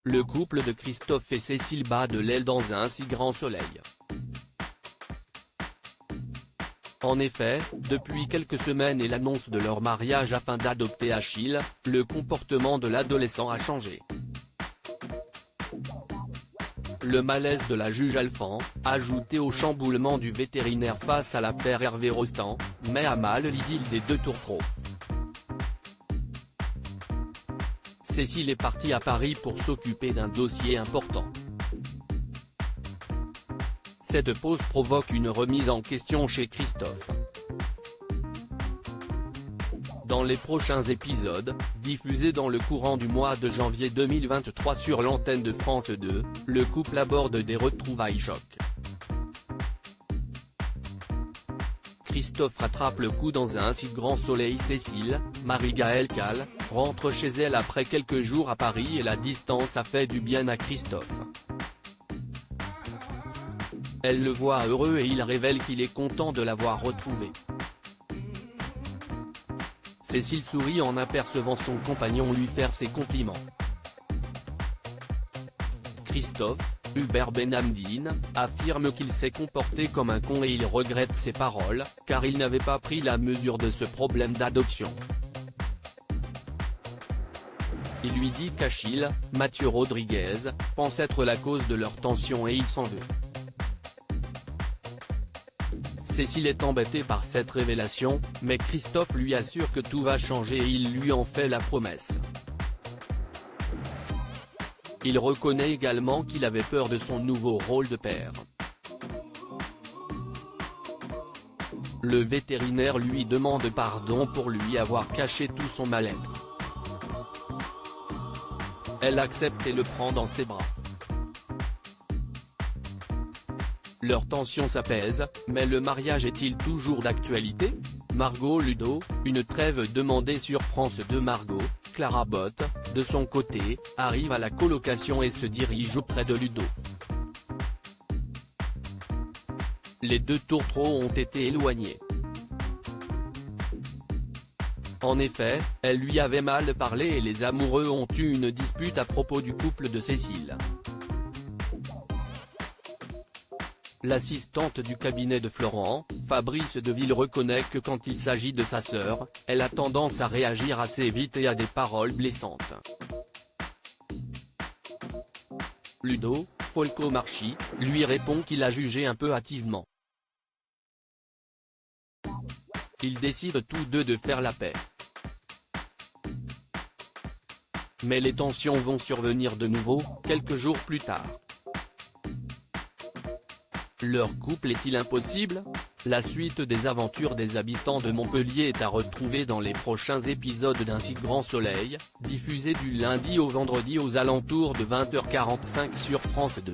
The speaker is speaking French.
Le couple de Christophe et Cécile bat de l'aile dans un si grand soleil. En effet, depuis quelques semaines et l'annonce de leur mariage afin d'adopter Achille, le comportement de l'adolescent a changé. Le malaise de la juge Alphand, ajouté au chamboulement du vétérinaire face à l'affaire Hervé Rostand, met à mal l'idylle des deux tourtereaux. Cécile est partie à Paris pour s'occuper d'un dossier important. Cette pause provoque une remise en question chez Christophe. Dans les prochains épisodes, diffusés dans le courant du mois de janvier 2023 sur l'antenne de France 2, le couple aborde des retrouvailles choc. Christophe rattrape le coup dans un si grand soleil. Cécile, Marie-Gaëlle Calle, rentre chez elle après quelques jours à Paris et la distance a fait du bien à Christophe. Elle le voit heureux et il révèle qu'il est content de l'avoir retrouvé. Cécile sourit en apercevant son compagnon lui faire ses compliments. Christophe, Hubert Benhamdine, affirme qu'il s'est comporté comme un con et il regrette ses paroles, car il n'avait pas pris la mesure de ce problème d'adoption. Il lui dit qu'Achille, Mathieu Rodriguez, pense être la cause de leur tension et il s'en veut. Cécile est embêtée par cette révélation, mais Christophe lui assure que tout va changer et il lui en fait la promesse. Il reconnaît également qu'il avait peur de son nouveau rôle de père. Le vétérinaire lui demande pardon pour lui avoir caché tout son mal-être. Elle accepte et le prend dans ses bras. Leur tension s'apaise, mais le mariage est-il toujours d'actualité? Margot Ludo, une trêve demandée sur France 2. Margot, Clara Botte, de son côté, arrive à la colocation et se dirige auprès de Ludo. Les deux tourtereaux ont été éloignés. En effet, elle lui avait mal parlé et les amoureux ont eu une dispute à propos du couple de Cécile. L'assistante du cabinet de Florent, Fabrice Deville, reconnaît que quand il s'agit de sa sœur, elle a tendance à réagir assez vite et à des paroles blessantes. Ludo, Folcomarchi, lui répond qu'il a jugé un peu hâtivement. Ils décident tous deux de faire la paix. Mais les tensions vont survenir de nouveau, quelques jours plus tard. Leur couple est-il impossible? La suite des aventures des habitants de Montpellier est à retrouver dans les prochains épisodes d'Un si grand soleil, diffusé du lundi au vendredi aux alentours de 20h45 sur France 2.